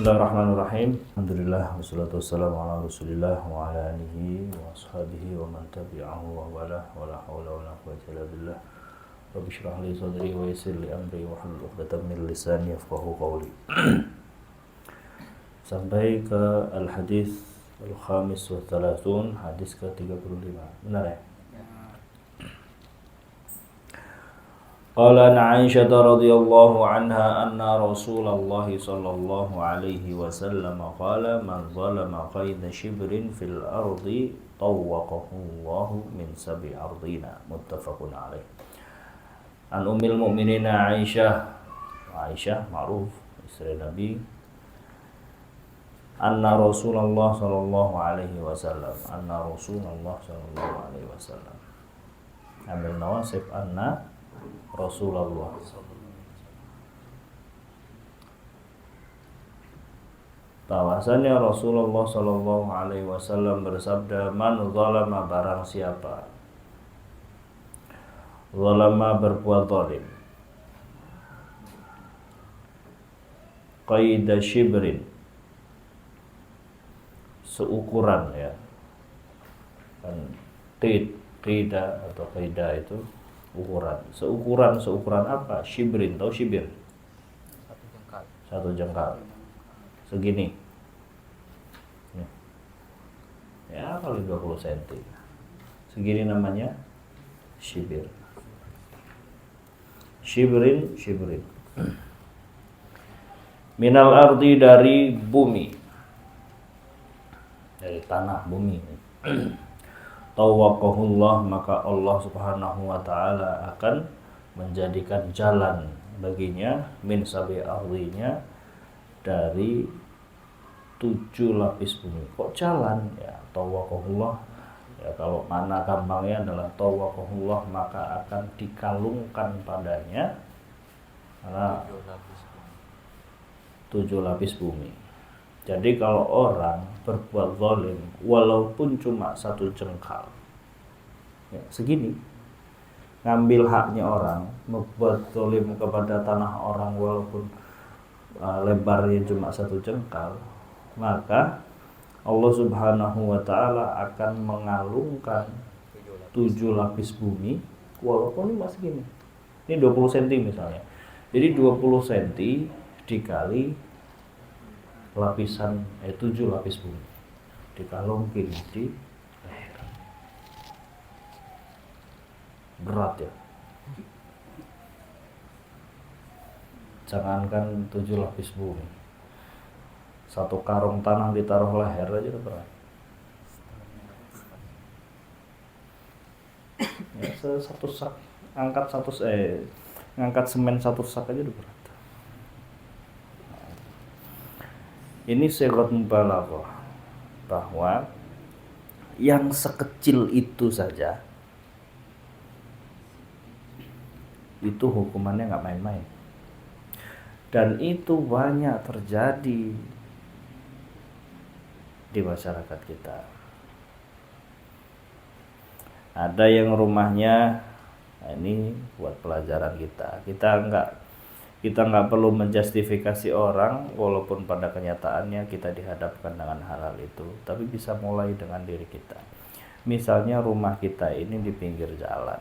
Bismillahirrahmanirrahim. Alhamdulillah wassalatu wassalamu ala Rasulillah wa ala alihi wa ashabihi wa man tabi'ahu wa wala wala haula wala quwwata illa billah. Rabbi shrah li sadri wa yassir li amri wa hlul 'uqdatam min lisani yafqahu qawli. Sampai ke al-hadis al-khamis wa thalathun, hadis ke-35. Benar ya? Qala Aisyah radhiyallahu anha anna Rasulullah sallallahu alaihi wasallam qala man zalama qayda shibrin fil ardi tawwaqahu Allahu min sab'i ardina, muttafaqun alaih. An ummil mu'minin Aisyah ma'ruf istri Nabi, anna Rasulullah sallallahu alaihi wasallam ambil nawasib anna Rasulullah bahwasannya Rasulullah sallallahu alaihi wasallam bersabda, man zalama, barang siapa zalama, berbuat zalim, qaida shibrin, seukuran ya kan, qida atau qaida itu ukuran, seukuran apa? Shibrin, tahu shibir? Satu jengkal segini ya, kali 20 cm segini, namanya shibir. Shibrin minal ardi, dari bumi, dari tanah bumi. Tawwaqahullah, maka Allah subhanahu wa ta'ala akan menjadikan jalan baginya, min sabi ardinya, dari 7 lapis bumi. Kok jalan? Ya, tawwaqahullah ya, kalau mana gampangnya adalah tawwaqahullah, maka akan dikalungkan padanya karena 7 lapis bumi. Jadi kalau orang berbuat zalim walaupun cuma 1 jengkal ya, segini, ngambil haknya orang, membuat zalim kepada tanah orang walaupun lebarnya cuma 1 jengkal, maka Allah subhanahu wa ta'ala akan mengalungkan 7 lapis bumi walaupun cuma segini. Ini 20 cm misalnya, jadi 20 cm dikali lapisan 7 lapis bumi, dikalungkin di leher. Berat ya, jangankan 7 lapis bumi, 1 karung tanah ditaruh leher aja udah berat ya. Satu sak, ngangkat semen 1 sak aja udah berat. Ini sighat mubalaghah, bahwa yang sekecil itu saja itu hukumannya nggak main-main, dan itu banyak terjadi di masyarakat kita. Ada yang rumahnya, nah ini buat pelajaran kita nggak perlu menjustifikasi orang walaupun pada kenyataannya kita dihadapkan dengan hal-hal itu, tapi bisa mulai dengan diri kita. Misalnya rumah kita ini di pinggir jalan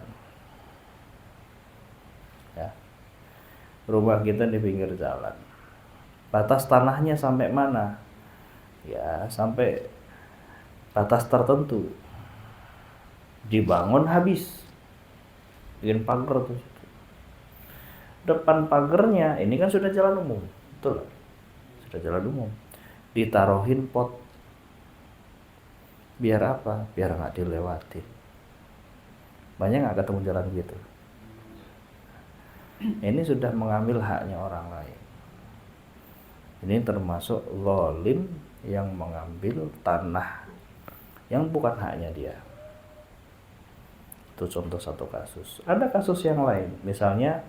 ya, rumah kita di pinggir jalan, batas tanahnya sampai mana ya? Sampai batas tertentu, dibangun habis, bikin pagar tuh. Depan pagernya ini kan sudah jalan umum, betul? Sudah jalan umum, ditaruhin pot. Biar apa? Biar nggak dilewatin. Banyak nggak ketemu jalan gitu? Ini sudah mengambil haknya orang lain. Ini termasuk zalim yang mengambil tanah yang bukan haknya dia. Itu contoh satu kasus. Ada kasus yang lain, misalnya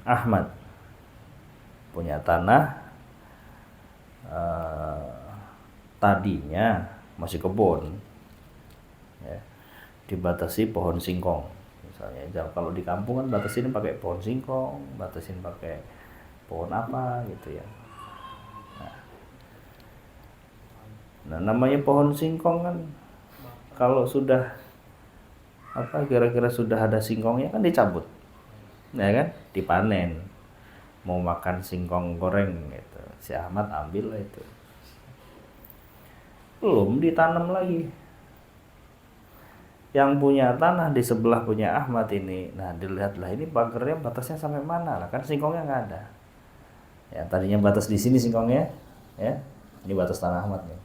Ahmad punya tanah, tadinya masih kebun ya, dibatasi pohon singkong misalnya. Kalau di kampung kan batasin pakai pohon singkong, batasin pakai pohon apa gitu ya. Nah, namanya pohon singkong kan kalau sudah kira-kira sudah ada singkongnya kan dicabut, ya kan, dipanen. Mau makan singkong goreng gitu, si Ahmad ambil lah itu, belum ditanam lagi. Yang punya tanah di sebelah punya Ahmad ini, nah dilihatlah ini pagernya batasnya sampai mana lah, kan singkongnya nggak ada. Ya tadinya batas di sini singkongnya, ya ini batas tanah Ahmad nih,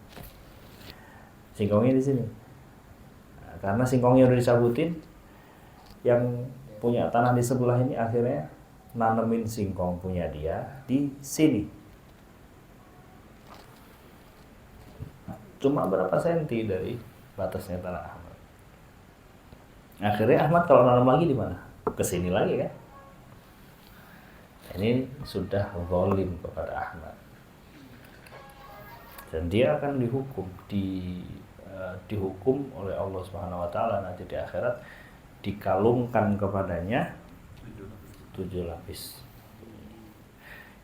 singkongnya di sini. Nah, karena singkongnya udah dicabutin, yang punya tanah di sebelah ini akhirnya nanemin singkong punya dia di sini. Nah, cuma berapa senti dari batasnya tanah Ahmad. Akhirnya Ahmad kalau nanam lagi di mana? Kesini lagi kan? Ini sudah zalim kepada Ahmad. Dan dia akan dihukum oleh Allah Subhanahu wa taala nanti di akhirat, dikalungkan kepadanya 7 lapis.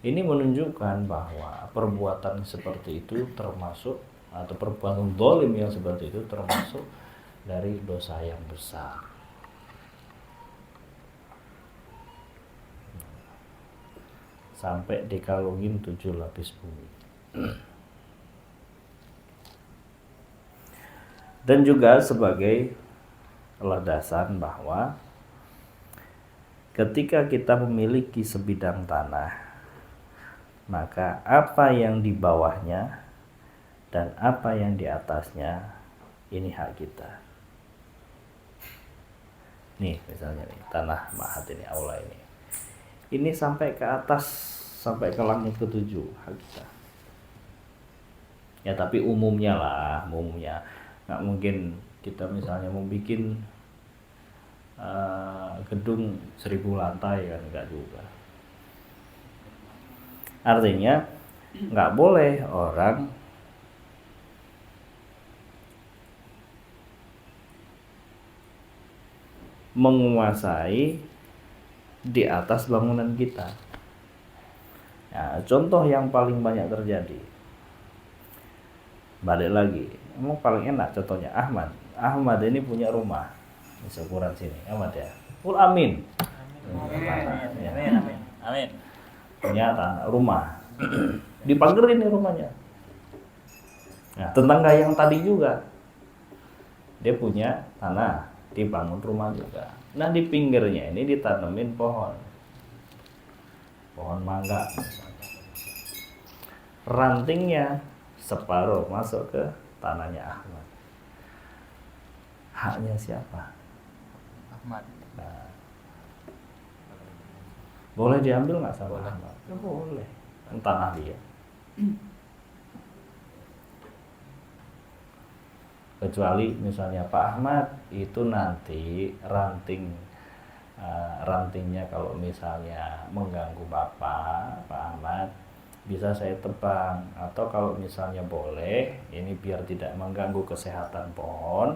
Ini menunjukkan bahwa perbuatan seperti itu termasuk, atau perbuatan zalim yang seperti itu termasuk dari dosa yang besar. Sampai dikalungin 7 lapis bumi. Dan juga sebagai landasan bahwa ketika kita memiliki sebidang tanah, maka apa yang di bawahnya dan apa yang di atasnya ini hak kita. Nih misalnya nih, tanah Mahat ini, aula ini sampai ke atas, sampai ke langit ke-7 hak kita. Ya tapi umumnya nggak mungkin kita misalnya mau bikin gedung 1000 lantai kan, nggak juga. Artinya nggak boleh orang menguasai di atas bangunan kita. Ya, contoh yang paling banyak terjadi, balik lagi, emang paling enak contohnya Ahmad ini punya rumah di seukuran sini, Ahmad ya, amin. Amin. Punya tanah rumah dipagerin nih rumahnya. Nah, tetangga yang tadi juga dia punya tanah, dibangun rumah juga. Nah di pinggirnya ini ditanemin pohon mangga misalnya. Rantingnya separuh masuk ke tanahnya Ahmad. Haknya siapa? Ahmad. Nah, boleh diambil nggak sama Ahmad? Ya boleh, tanah dia. Kecuali misalnya Pak Ahmad itu nanti rantingnya kalau misalnya mengganggu Pak Ahmad bisa saya tebang, atau kalau misalnya boleh ini biar tidak mengganggu kesehatan pohon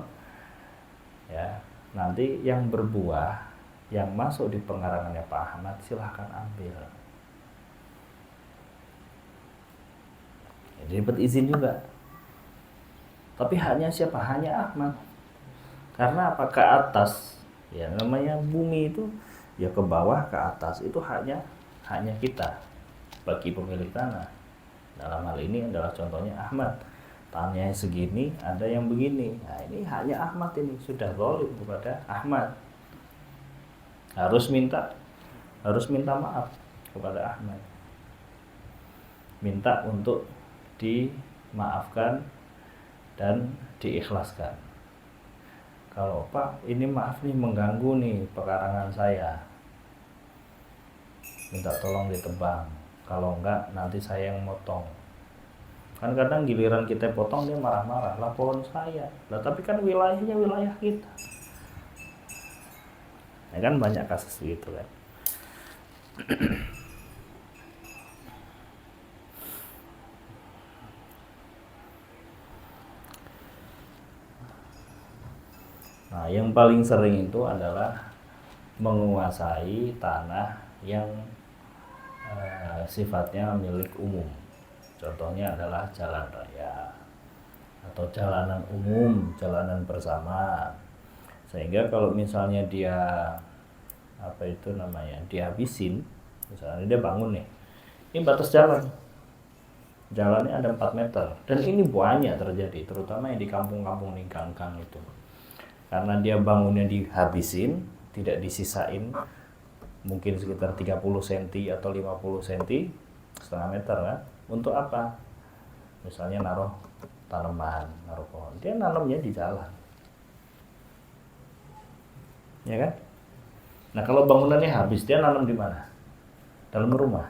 ya, nanti yang berbuah yang masuk di pengarangannya Pak Ahmad silahkan ambil. Jadi dapat izin juga. Tapi haknya siapa? Hanya Ahmad. Karena apa? Ke atas, ya namanya bumi itu, ya ke bawah ke atas itu hanya kita bagi pemilik tanah. Dalam hal ini adalah contohnya Ahmad. Tanahnya segini, ada yang begini. Nah ini hanya Ahmad, ini sudah zalim kepada Ahmad. Harus minta maaf kepada Ahmad. Minta untuk dimaafkan dan diikhlaskan. Kalau Pak ini maaf nih mengganggu nih pekarangan saya, minta tolong ditebang, kalau enggak nanti saya yang motong. Kan kadang giliran kita potong dia marah-marah, lah pohon saya lah, tapi kan wilayahnya wilayah kita. Ya kan banyak kasus gitu kan. Nah, yang paling sering itu adalah menguasai tanah yang sifatnya milik umum. Contohnya adalah jalan raya, atau jalanan umum, jalanan bersama. Sehingga kalau misalnya dia dihabisin, misalnya dia bangun nih, ini batas jalannya ada 4 meter, dan ini banyak terjadi, terutama yang di kampung-kampung nih, gang-gang itu, karena dia bangunnya dihabisin, tidak disisain, mungkin sekitar 30 cm atau 50 cm, setengah meter kan, untuk apa? Misalnya naruh tanaman, naruh pohon, dia nanamnya di jalan, ya kan? Nah kalau bangunannya habis, dia nanam di mana? Dalam rumah,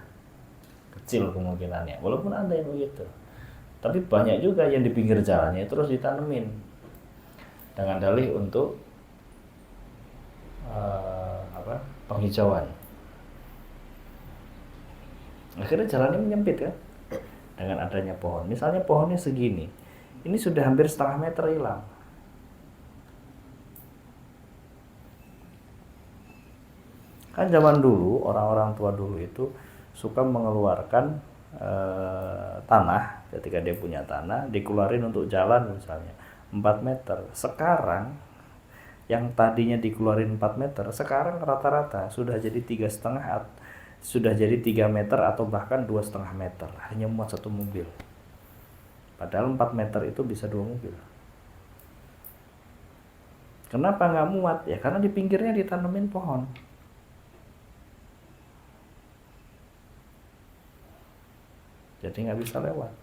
kecil kemungkinannya, walaupun ada yang begitu. Tapi banyak juga yang di pinggir jalannya terus ditanemin dengan dalih untuk penghijauan. Akhirnya jalannya menyempit kan, dengan adanya pohon. Misalnya pohonnya segini, ini sudah hampir setengah meter hilang. Kan zaman dulu, orang-orang tua dulu itu suka mengeluarkan tanah, ketika dia punya tanah, dikeluarin untuk jalan misalnya 4 meter. Sekarang yang tadinya dikeluarin 4 meter, sekarang rata-rata sudah jadi 3,5, sudah jadi 3 meter atau bahkan 2,5 meter, hanya muat satu mobil. Padahal 4 meter itu bisa 2 mobil. Kenapa nggak muat? Ya karena di pinggirnya ditanemin pohon. Jadi nggak bisa lewat.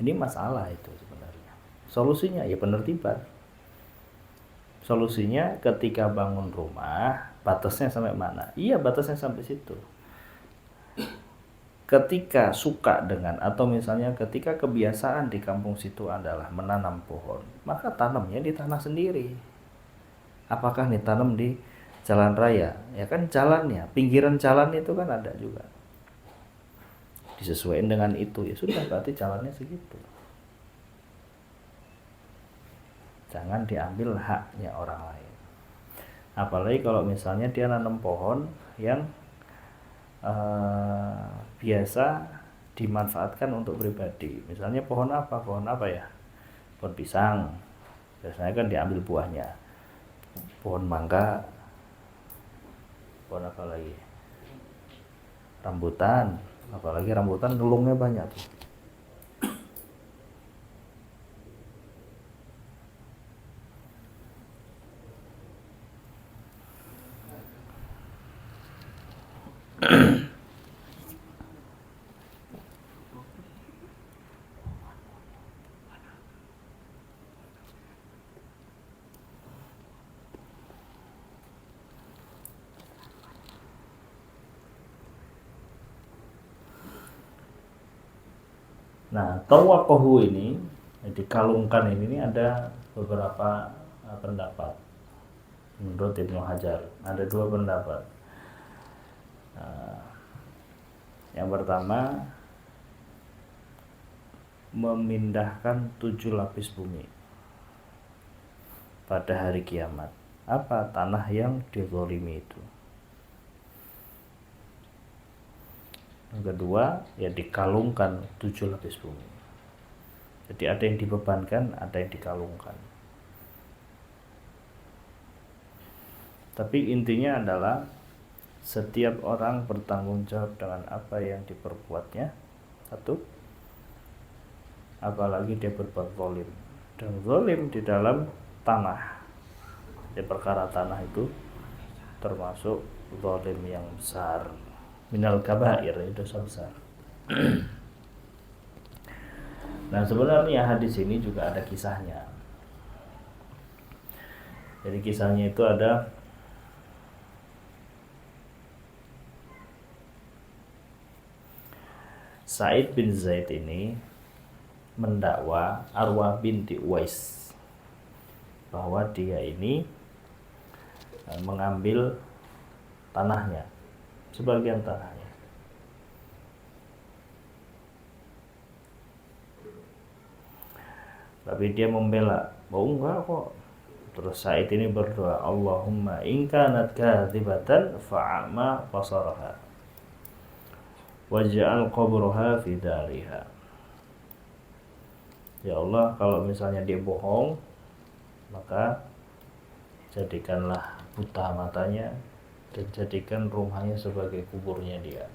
Ini masalah itu sebenarnya. Solusinya ya penertiban. Solusinya ketika bangun rumah, batasnya sampai mana? Iya, batasnya sampai situ. Ketika suka dengan, atau misalnya ketika kebiasaan di kampung situ adalah menanam pohon, maka tanamnya di tanah sendiri. Apakah nih tanam di jalan raya? Ya kan jalannya, pinggiran jalan itu kan ada juga. Disesuaikan dengan itu, ya sudah, berarti jalannya segitu. Jangan diambil haknya orang lain. Apalagi kalau misalnya dia nanam pohon yang biasa dimanfaatkan untuk pribadi. Misalnya pohon apa? Pohon apa ya? Pohon pisang. Biasanya kan diambil buahnya. Pohon mangga. Pohon apa lagi? Rambutan. Apalagi rambutan gelungnya banyak tuh. Nah, tawakohu ini dikalungkan ini ada beberapa pendapat. Menurut Ibnu Hajar ada 2 pendapat. Yang pertama, memindahkan 7 lapis bumi pada hari kiamat. Apa? Tanah yang dizalimi itu. Yang kedua, ya dikalungkan 7 lapis bumi. Jadi ada yang dibebankan, ada yang dikalungkan. Tapi intinya adalah setiap orang bertanggung jawab dengan apa yang diperbuatnya. Satu, apalagi dia berbuat zalim. Dan zalim di dalam tanah, di perkara tanah itu termasuk zalim yang besar. Minal kabair, itu dosa besar. Nah sebenarnya hadis ini juga ada kisahnya. Jadi kisahnya itu ada Sa'id bin Zaid ini mendakwa Arwah binti Uwais bahwa dia ini mengambil tanahnya, sebagian tanahnya. Tapi dia membela, oh enggak kok. Terus Sa'id ini berdoa, Allahumma in kanat kadhibatan fa'ama basaraha waj'al qabraha fi dariha. Ya Allah, kalau misalnya dia bohong, maka jadikanlah buta matanya dan jadikan rumahnya sebagai kuburnya dia.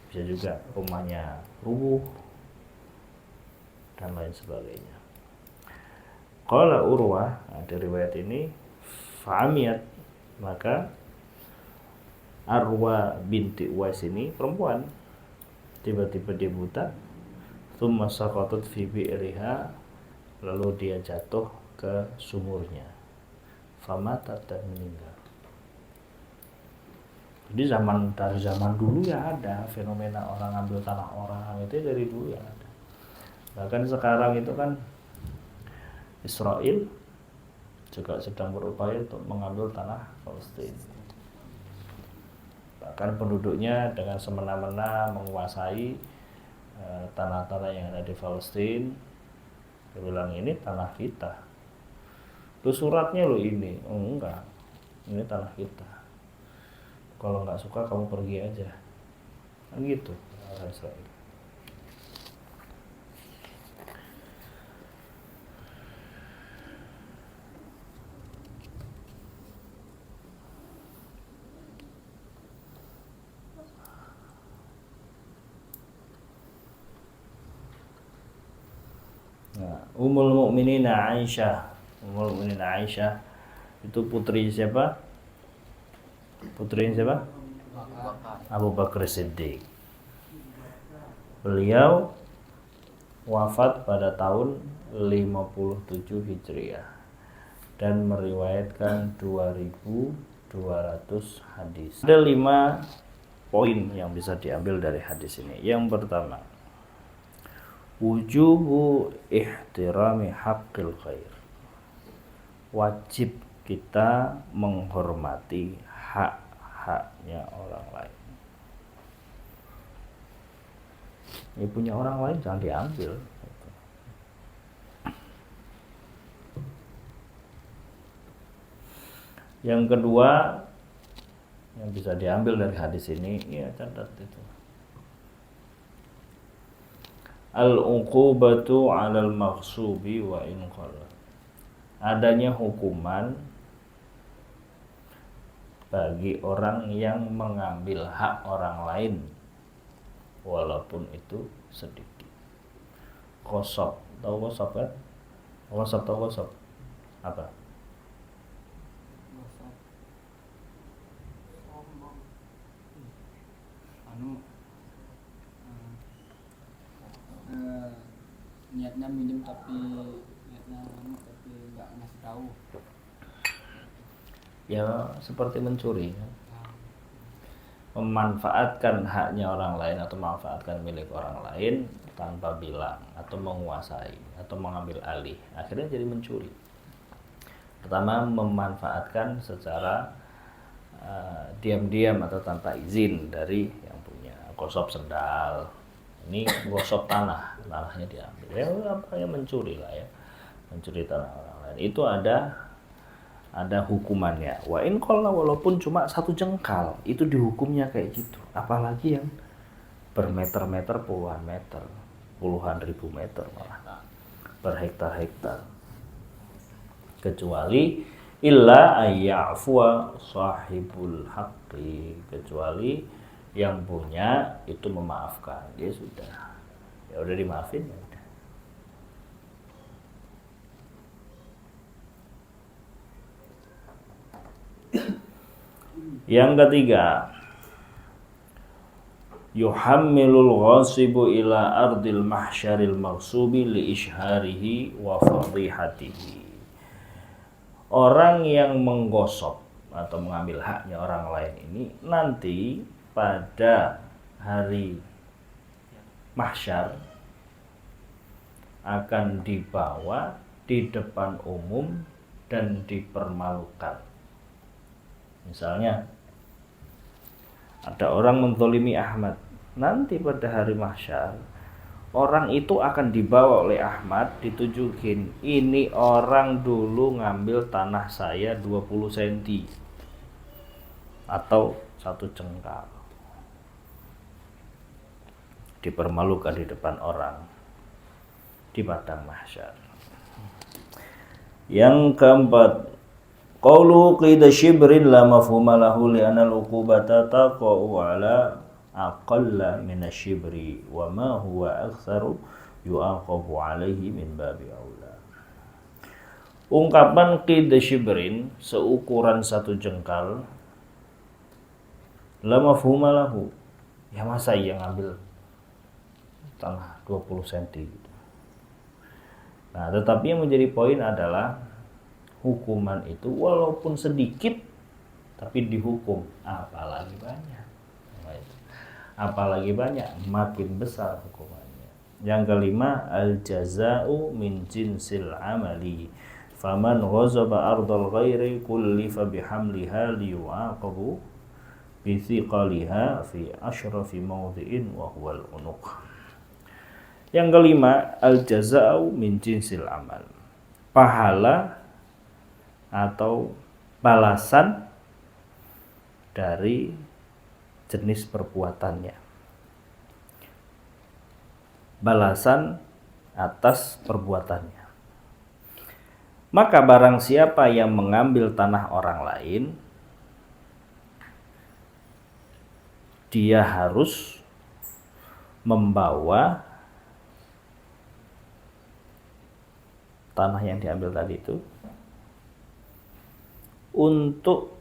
Bisa juga rumahnya rubuh dan lain sebagainya. Qala Urwah, ada riwayat ini, fa'amiyat, maka Arwa binti Uwais ini perempuan, tiba-tiba dia buta, thumma saqatat fi bi'riha, lalu dia jatuh ke sumurnya, famatat, dan meninggal. Jadi dari zaman dulu ya ada fenomena orang ambil tanah orang, itu dari dulu ya ada. Bahkan sekarang itu kan Israel juga sedang berupaya untuk mengambil tanah Palestina. Bahkan penduduknya dengan semena-mena menguasai tanah-tanah yang ada di Palestina. Dia bilang ini tanah kita. Lu suratnya lu ini, enggak, ini tanah kita. Kalau nggak suka kamu pergi aja, kan gitu orang Israel. Nah, Ummul Mukminin Aisyah, itu putri siapa? Putrinya siapa? Abu Bakar Siddiq. Beliau wafat pada tahun 57 Hijriah dan meriwayatkan 2200 hadis. Ada 5 poin yang bisa diambil dari hadis ini. Yang pertama, wujubu ihtirami haqqil khair. Wajib kita menghormati hak-haknya orang lain. Ini punya orang lain jangan diambil. Yang kedua yang bisa diambil dari hadis ini, ya catat itu. Al-uqubatu 'alal maghsubi wa in qalla. Adanya hukuman bagi orang yang mengambil hak orang lain walaupun itu sedikit. Qasab, tahu qasab kan? Qasab tahu qasab? Apa? Niatnya minjem tapi nggak ngasih tahu. Ya seperti mencuri, memanfaatkan haknya orang lain atau memanfaatkan milik orang lain tanpa bilang, atau menguasai atau mengambil alih, akhirnya jadi mencuri. Pertama, memanfaatkan secara diam-diam atau tanpa izin dari yang punya. Gosok sendal, ini gosok tanahnya diambil, ya apanya mencuri lah ya, mencuri tanah orang lain. Itu ada hukumannya. Wa in qalla, walaupun cuma 1 jengkal, itu dihukumnya kayak gitu. Apalagi yang bermeter-meter, puluhan meter, puluhan ribu meter, malah berhektar-hektar. Kecuali illa ayya'fuwa sahibul haqqi, kecuali yang punya itu memaafkan, dia sudah, ya udah dimaafin ya udah. Yang ketiga, yuhammilul ghasibu ila ardil mahsyaril maghsubi li isharihi wa fadihatihi. Orang yang menggosok atau mengambil haknya orang lain ini nanti pada hari mahsyar akan dibawa di depan umum dan dipermalukan. Misalnya ada orang menzalimi Ahmad, nanti pada hari mahsyar orang itu akan dibawa oleh Ahmad, ditunjukin, ini orang dulu ngambil tanah saya 20 cm atau 1 jengkal. Dipermalukan di depan orang. di padang mahsyar. Yang keempat, qaulu qida shibrin la mafhuma lahu li'anna al-uqubata taqa'u ala aqalla min ash-shibri wa ma huwa aktsaru yu'aqabu alaihi min babi aula. Ungkapan qida shibrin, seukuran satu jengkal, la mafhuma lahu, ya masa ia ngambil tanah 20 cm gitu. Nah, tetapi yang menjadi poin adalah hukuman itu walaupun sedikit tapi dihukum apalagi banyak. Apalagi banyak makin besar hukumannya. Yang kelima, al-jaza'u min jinsil amali. Faman ghazaba ardal ghairi kullifa bihamliha liyu'aqabu bi thiqaliha fi ashrafi mawdhi'in wa huwa al-unuq. Yang kelima, al-jaza'u min jinsil amal. Pahala atau balasan dari jenis perbuatannya. Balasan atas perbuatannya. Maka barang siapa yang mengambil tanah orang lain, dia harus membawa tanah yang diambil tadi itu untuk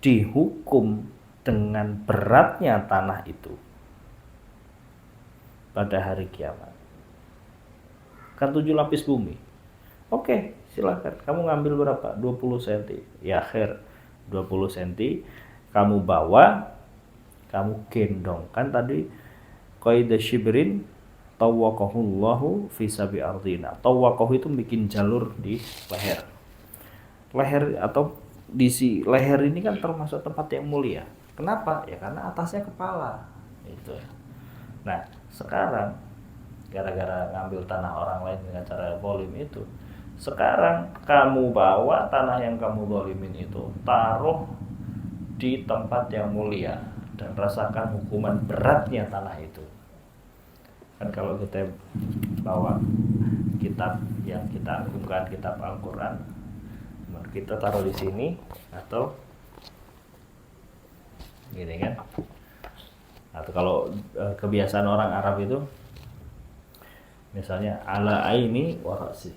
dihukum dengan beratnya tanah itu pada hari kiamat. Kan 7 lapis bumi. Oke, silakan. Kamu ngambil berapa? 20 cm. Ya khair, 20 cm kamu bawa, kamu gendong. Kan tadi qaidah shibrin tawwaqahullahu fi sabi ardina. Tawwaqah itu bikin jalur di leher. Leher atau di si leher ini kan termasuk tempat yang mulia. Kenapa? Ya karena atasnya kepala. Itu. Nah, sekarang gara-gara ngambil tanah orang lain dengan cara zalim itu, sekarang kamu bawa tanah yang kamu zalimin itu, taruh di tempat yang mulia dan rasakan hukuman beratnya tanah itu. Kan kalau kita bawa kitab yang kita agungkan, kitab Al-Quran, kita taruh di sini atau gini kan, atau kalau kebiasaan orang Arab itu misalnya ala aini warasi,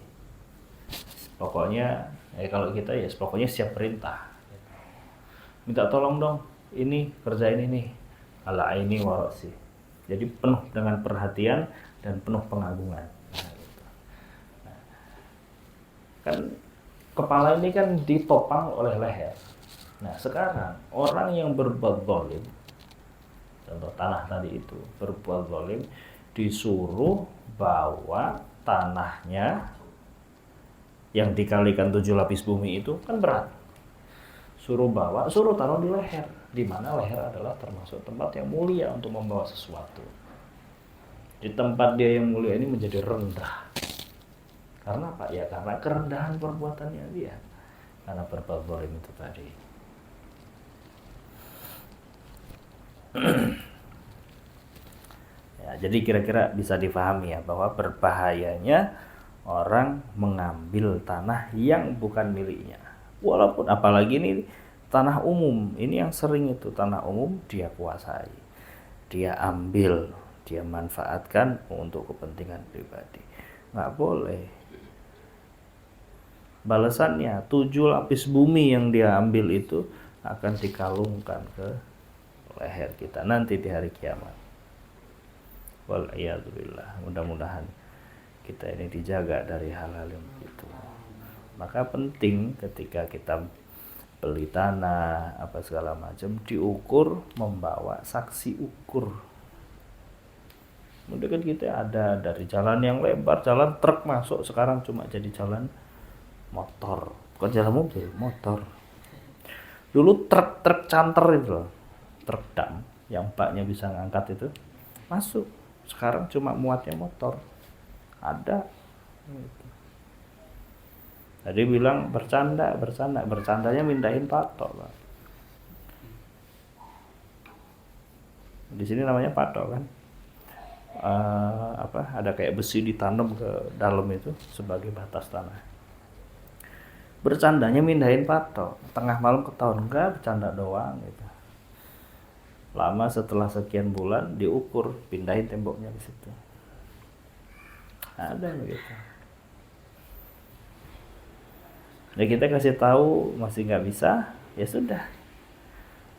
pokoknya kalau kita ya pokoknya siap perintah, minta tolong dong ini kerjain ini, ala aini warasi. Jadi penuh dengan perhatian dan penuh pengagungan. Nah, gitu. Nah, kan kepala ini kan ditopang oleh leher. Nah, sekarang orang yang berbuat zalim, contoh tanah tadi itu, berbuat zalim, disuruh bawa tanahnya yang dikalikan 7 lapis bumi itu kan berat. Suruh bawa, suruh taruh di leher, di mana leher adalah termasuk tempat yang mulia untuk membawa sesuatu. Di tempat dia yang mulia ini menjadi rendah. Karena apa? Ya karena kerendahan perbuatannya dia. Karena berbuat zalim itu tadi. Ya, jadi kira-kira bisa difahami ya bahwa berbahayanya orang mengambil tanah yang bukan miliknya. Walaupun apalagi ini tanah umum, ini yang sering itu tanah umum dia kuasai, dia ambil, dia manfaatkan untuk kepentingan pribadi. Nggak boleh. Balasannya 7 lapis bumi yang dia ambil itu akan dikalungkan ke leher kita nanti di hari kiamat. Wal'iyadzubillah. Mudah-mudahan kita ini dijaga dari hal-hal yang begitu. Maka penting ketika kita beli tanah apa segala macam diukur, membawa saksi ukur. Mungkin kan kita ada dari jalan yang lebar, jalan truk masuk, sekarang cuma jadi jalan motor, bukan jalan mobil, motor. Dulu truk canter itu loh, truk dam yang baknya bisa ngangkat itu masuk, sekarang cuma muatnya motor. Ada. Tadi bilang bercandanya mindahin patok, Pak. Di sini namanya patok kan. ada kayak besi ditanam ke dalam itu sebagai batas tanah. Bercandanya mindahin patok, tengah malam ketahuan, enggak, bercanda doang gitu. Lama setelah sekian bulan diukur, pindahin temboknya ke situ. Ada begitu. Ya kita kasih tahu masih nggak bisa, ya sudah.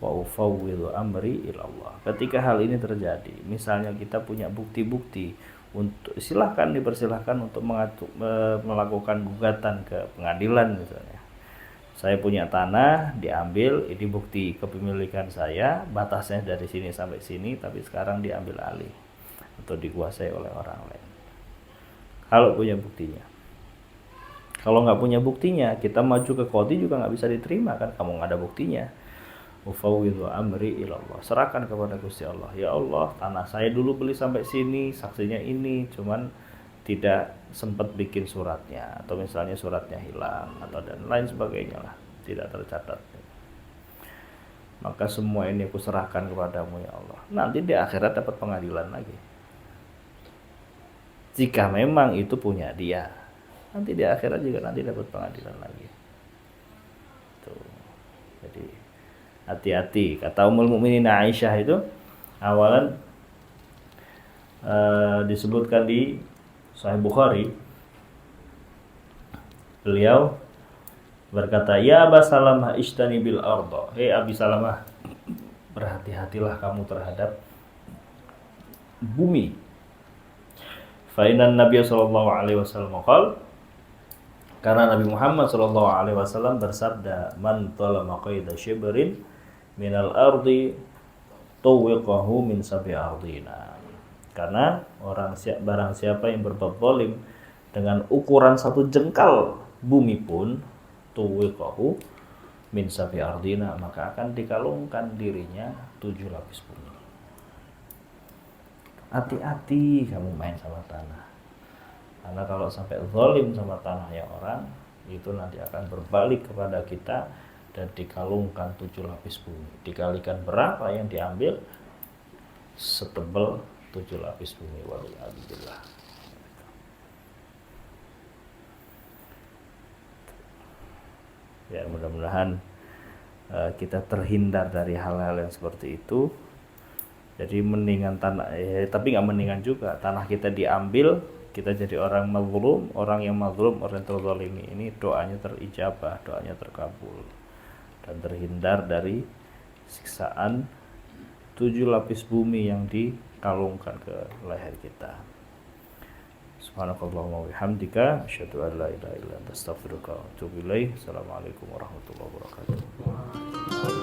Wa ufawwidhu amri ilallah. Ketika hal ini terjadi, misalnya kita punya bukti-bukti, untuk dipersilahkan untuk melakukan gugatan ke pengadilan misalnya. Saya punya tanah, diambil, ini bukti kepemilikan saya, batasnya dari sini sampai sini, tapi sekarang diambil alih atau dikuasai oleh orang lain. Kalau punya buktinya. Kalau nggak punya buktinya, kita maju ke qadhi juga nggak bisa diterima kan, kamu nggak ada buktinya. Ufawwidhu amri ilallah. Serahkan kepada Gusti Allah. Ya Allah, tanah saya dulu beli sampai sini, saksinya ini, cuman tidak sempat bikin suratnya, atau misalnya suratnya hilang atau dan lain sebagainya lah, tidak tercatat. Maka semua ini aku serahkan kepadamu ya Allah. Nanti di akhirat dapat pengadilan lagi. Jika memang itu punya dia, nanti di akhirat juga nanti dapat pengadilan lagi. Tuh. Jadi hati-hati. Kata Ummul Mukminin Aisyah itu awalan disebutkan di Sahih Bukhari, beliau berkata, ya Aba Salamah ishtani bil arda. Hei Abi Salamah, berhati-hatilah kamu terhadap bumi. Fa inna Nabiy sallallahu alaihi wasallam qala, karena Nabi Muhammad sallallahu alaihi wasallam bersabda, man talama qaida shibrin minal ardi tuwiqahu min sabi ardina. Karena barang siapa yang berbuat zalim dengan ukuran satu jengkal bumi pun, tuwiqahu min sabi ardina, maka akan dikalungkan dirinya 7 lapis bumi. Hati-hati kamu main sama tanah. Karena kalau sampai zalim sama tanahnya orang, itu nanti akan berbalik kepada kita dan dikalungkan 7 lapis bumi. Dikalikan berapa yang diambil, setebal 7 lapis bumi. Waliyadzubillah. Ya mudah-mudahan kita terhindar dari hal-hal yang seperti itu. Jadi mendingan tapi nggak mendingan juga tanah kita diambil, kita jadi orang mazlum, orang yang terzalimi ini doanya terijabah, doanya terkabul dan terhindar dari siksaan 7 lapis bumi yang dikalungkan ke leher kita. Subhanakallahumma wa bihamdika asyhadu an la ilaha illa anta astaghfiruka wa atubu ilaik. Assalamualaikum warahmatullahi wabarakatuh.